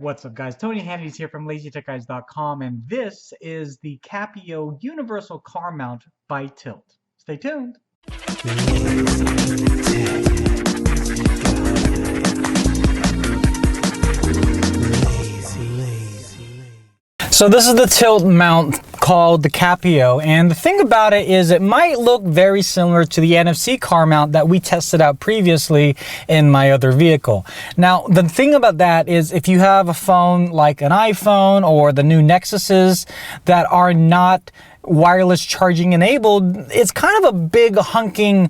What's up, guys? Tony Hannity's here from LazyTechGuys.com, and this is the Capio Universal Car Mount by Tylt. Stay tuned. So this is the Tylt mount called the Capio, and the thing about it is it might look very similar to the NFC car mount that we tested out previously in my other vehicle. Now, the thing about that is if you have a phone like an iPhone or the new Nexuses that are not wireless charging enabled, it's kind of a big hunking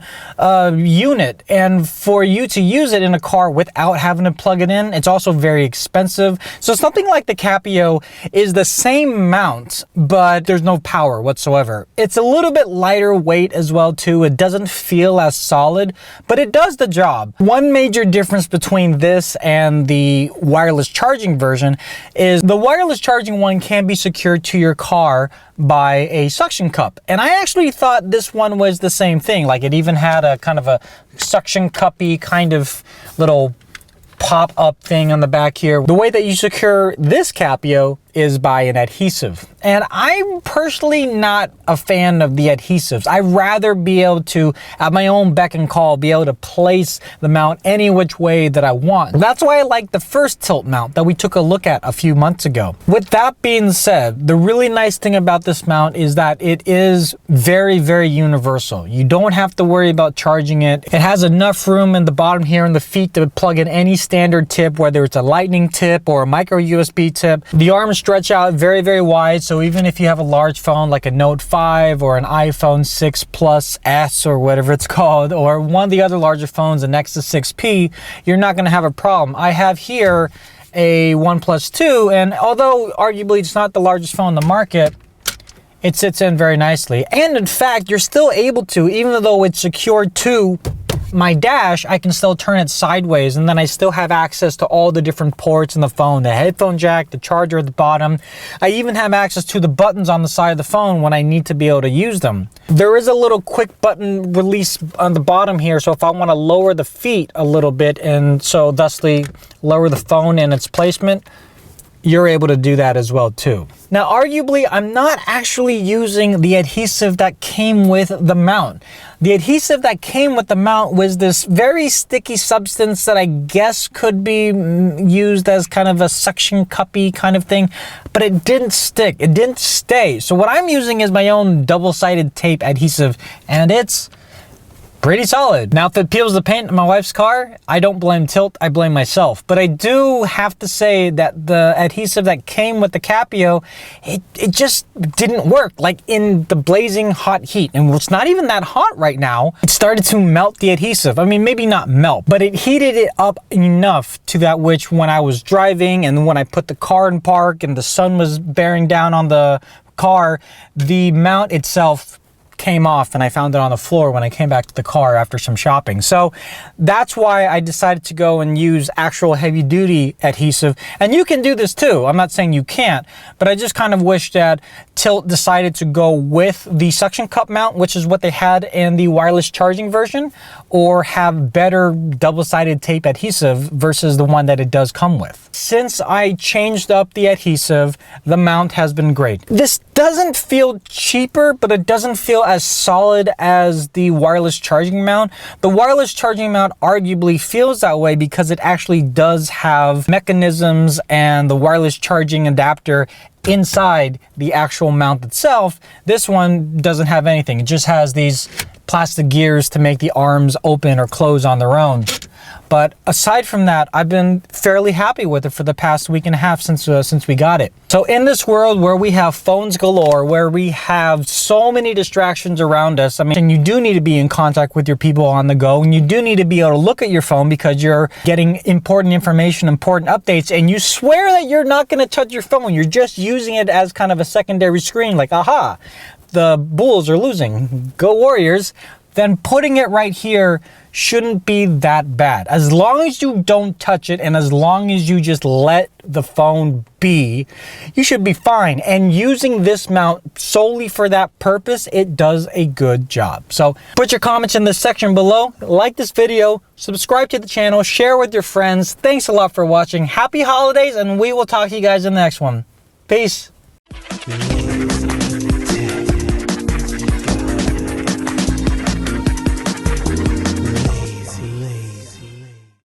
unit, and for you to use it in a car without having to plug it in, it's also very expensive. So something like the Capio is the same mount, but there's no power whatsoever. It's a little bit lighter weight as well too. It doesn't feel as solid, but it does the job. One major difference between this and the wireless charging version is the wireless charging one can be secured to your car by a suction cup, and I actually thought this one was the same thing. Like, it even had a kind of a suction cuppy kind of little pop-up thing on the back here. The way that you secure this Capio is by an adhesive, and I'm personally not a fan of the adhesives. I'd rather be able to, at my own beck and call, be able to place the mount any which way that I want. That's why I like the first Tylt mount that we took a look at a few months ago. With that being said, the really nice thing about this mount is that it is very, very universal. You don't have to worry about charging it. It has enough room in the bottom here in the feet to plug in any standard tip, whether it's a lightning tip or a micro USB tip. The arms stretch out very, very wide, so even if you have a large phone like a Note 5 or an iPhone 6 Plus S or whatever it's called, or one of the other larger phones, the Nexus 6P, you're not going to have a problem. I have here a OnePlus 2, and although arguably it's not the largest phone in the market, it sits in very nicely. And in fact, you're still able to, even though it's secured to my dash, I can still turn it sideways, and then I still have access to all the different ports in the phone, the headphone jack, the charger at the bottom. I even have access to the buttons on the side of the phone when I need to be able to use them. There is a little quick button release on the bottom here, so if I want to lower the feet a little bit and so thusly lower the phone in its placement, you're able to do that as well too. Now, arguably, I'm not actually using the adhesive that came with the mount. The adhesive that came with the mount was this very sticky substance that I guess could be used as kind of a suction cuppy kind of thing, but it didn't stick. It didn't stay. So what I'm using is my own double-sided tape adhesive, and it's pretty solid. Now, if it peels the paint in my wife's car, I don't blame Tylt, I blame myself. But I do have to say that the adhesive that came with the Capio, it just didn't work, like in the blazing hot heat. And it's not even that hot right now. It started to melt the adhesive. I mean, maybe not melt, but it heated it up enough to that which when I was driving and when I put the car in park and the sun was bearing down on the car, the mount itself came off, and I found it on the floor when I came back to the car after some shopping. So that's why I decided to go and use actual heavy duty adhesive. And you can do this too. I'm not saying you can't, but I just kind of wish that Tylt decided to go with the suction cup mount, which is what they had in the wireless charging version, or have better double-sided tape adhesive versus the one that it does come with. Since I changed up the adhesive, the mount has been great. This doesn't feel cheaper, but it doesn't feel as solid as the wireless charging mount. The wireless charging mount arguably feels that way because it actually does have mechanisms and the wireless charging adapter inside the actual mount itself. This one doesn't have anything. It just has these plastic gears to make the arms open or close on their own. But aside from that, I've been fairly happy with it for the past week and a half since we got it. So in this world where we have phones galore, where we have so many distractions around us, I mean, you do need to be in contact with your people on the go, and you do need to be able to look at your phone because you're getting important information, important updates, and you swear that you're not going to touch your phone. You're just using it as kind of a secondary screen, like, aha, the Bulls are losing, go Warriors. Then putting it right here shouldn't be that bad. As long as you don't touch it and as long as you just let the phone be, you should be fine. And using this mount solely for that purpose, it does a good job. So put your comments in the section below, like this video, subscribe to the channel, share with your friends. Thanks a lot for watching. Happy holidays, and we will talk to you guys in the next one. Peace.